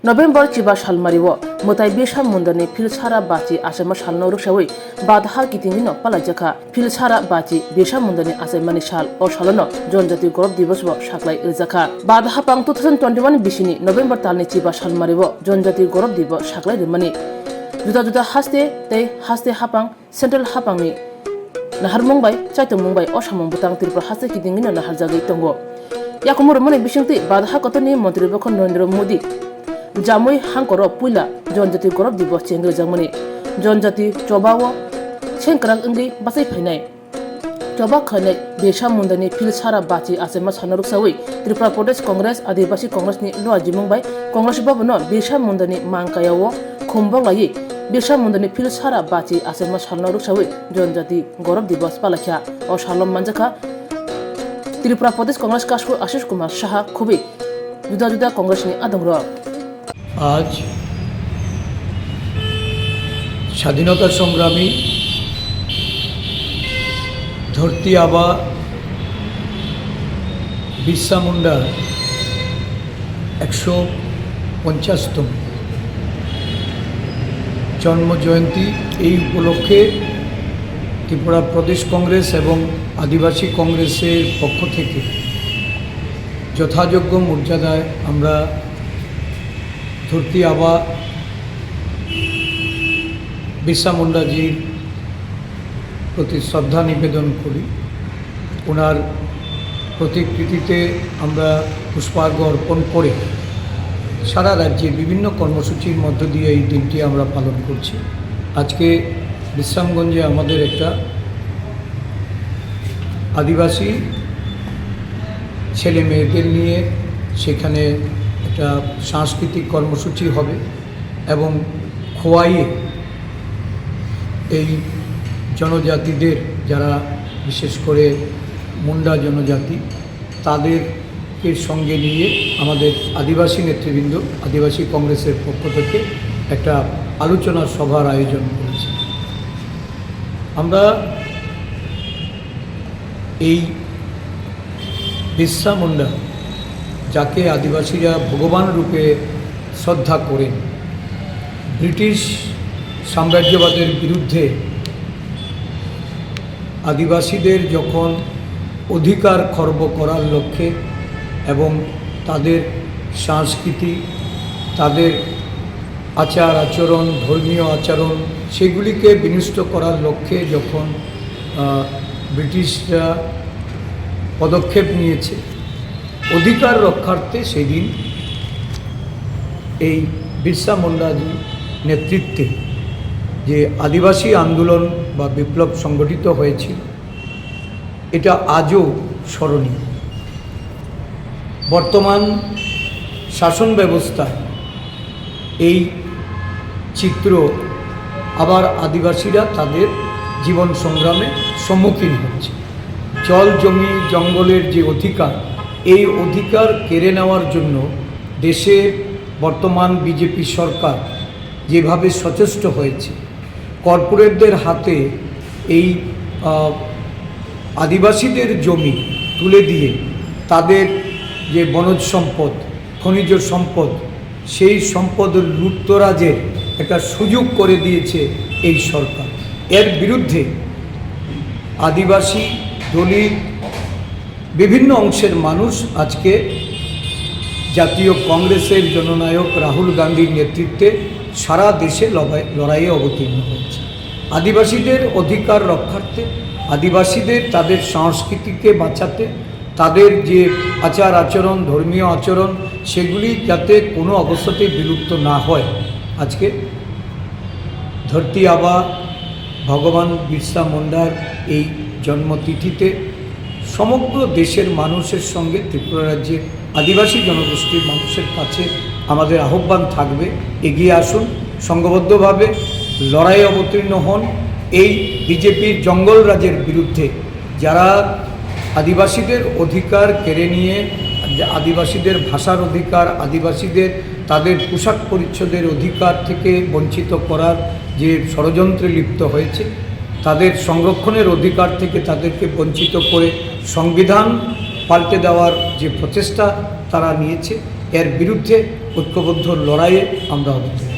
November chiba shalmariwo motai besha mundani pilchara bachi asema shalno rukshawi badha kitingino palajaka pilchara bachi besha mundani asemani shal o shalono jonjati gorob divosbo shaklai ilzaka badha pang 2021 bishini November talni chiba shalmariwo jonjati gorob dibo shaklai rimani juda haste tei haste hapang central hapangni nahar mumbai chaitung mumbai o shamong butang tirpur haste kitingino nahar jagi tongo yakumur mone bishingti badha kotoni mantri bokon Narendra Modi Jamui hangkoro puila jonjati gorob dibo chengre jangmani jonjati chobawo chengkrang ingi basai phainai choba khanai besha mundani pilchara bachi asema sanaruk sawi Tripura Pradesh Congress Adivasi Congress ni lo ajimungbai Congress babno besha mundani mangkayawo khumbangai besha mundani pilchara bachi asema sanaruk sawi jonjati gorob dibo palakha o shalom manjaka Tripura Pradesh Congress Kashko Ashish Kumar Shaha খুবই juda Congress ni adongro আজ স্বাধীনতা সংগ্রামী ধরতি আবা বিরসা মুন্ডার 150তম জন্মজয়ন্তী এই উপলক্ষে ত্রিপুরা প্রদেশ কংগ্রেস এবং আদিবাসী কংগ্রেসের পক্ষ থেকে যথাযোগ্য মর্যাদায় আমরা ধরতি আবা বিরসা মুন্ডাজির প্রতি শ্রদ্ধা নিবেদন করি ওনার প্রতিকৃতিতে আমরা পুষ্পার্ঘ্য অর্পণ করে সারা রাজ্যে বিভিন্ন কর্মসূচির মধ্য দিয়ে এই দিনটি আমরা পালন করছি আজকে বিশ্রামগঞ্জে আমাদের একটা আদিবাসী ছেলে মেয়েদের নিয়ে সেখানে একটা সাংস্কৃতিক কর্মসূচি হবে এবং খোয়াইয়ে এই জনজাতিদের যারা বিশেষ করে মুন্ডা জনজাতি তাদেরকে সঙ্গে নিয়ে আমাদের আদিবাসী নেতৃবৃন্দ আদিবাসী কংগ্রেসের পক্ষ থেকে একটা আলোচনা সভার আয়োজন করেছি আমরা এই বিরসা মুন্ডা যাকে আদিবাসীরা ভগবান রূপে শ্রদ্ধা করেন ব্রিটিশ সাম্রাজ্যবাদের বিরুদ্ধে আদিবাসীদের যখন অধিকার খর্ব করার লক্ষ্যে এবং তাদের সংস্কৃতি তাদের আচার আচরণ ধর্মীয় আচরণ সেগুলিকে বিনষ্ট করার লক্ষ্যে যখন ব্রিটিশরা পদক্ষেপ নিয়েছে অধিকার রক্ষার্থে সেদিন এই বিরসা মুন্ডাজি নেতৃত্বে যে আদিবাসী আন্দোলন বা বিপ্লব সংগঠিত হয়েছিল এটা আজও স্মরণীয় বর্তমান শাসন ব্যবস্থায় এই চিত্র আবার আদিবাসীরা তাদের জীবন সংগ্রামে সম্মুখীন হচ্ছে জল জমি জঙ্গলের যে অধিকার এই অধিকার কেড়ে নেওয়ার জন্য দেশের বর্তমান বিজেপি সরকার যেভাবে সচেষ্ট হয়েছে কর্পোরেটদের হাতে এই আদিবাসীদের জমি তুলে দিয়ে তাদের যে বনজ সম্পদ খনিজ সম্পদ সেই সম্পদ লুটতরাজের একটা সুযোগ করে দিয়েছে এই সরকার এর বিরুদ্ধে আদিবাসী দলিত বিভিন্ন অংশের মানুষ আজকে জাতীয় কংগ্রেসের জননায়ক রাহুল গান্ধীর নেতৃত্বে সারা দেশে লড়াইয়ে অবতীর্ণ হয়েছে আদিবাসীদের অধিকার রক্ষার্থে আদিবাসীদের তাদের সংস্কৃতিকে বাঁচাতে তাদের যে আচার আচরণ ধর্মীয় আচরণ সেগুলি যাতে কোনো অবস্থাতেই বিলুপ্ত না হয় আজকে ধরতি আবা ভগবান বিরসা মুন্ডার এই জন্মতিথিতে সমগ্র দেশের মানুষের সঙ্গে ত্রিপুরা রাজ্যের আদিবাসী জনগোষ্ঠীর মানুষের কাছে আমাদের আহ্বান থাকবে এগিয়ে আসুন সংঘবদ্ধভাবে লড়াইয়ে অবতীর্ণ হন এই বিজেপির জঙ্গল রাজের বিরুদ্ধে যারা আদিবাসীদের অধিকার কেড়ে নিয়ে আদিবাসীদের ভাষার অধিকার আদিবাসীদের তাদের পোশাক পরিচ্ছদের অধিকার থেকে বঞ্চিত করার যে ষড়যন্ত্রে লিপ্ত হয়েছে তাদের সংরক্ষণের অধিকার থেকে তাদেরকে বঞ্চিত করে সংবিধান পাল্টে দেওয়ার যে প্রচেষ্টা তারা নিয়েছে এর বিরুদ্ধে ঐক্যবদ্ধ লড়াইয়ে আমরা অবতীর্ণ।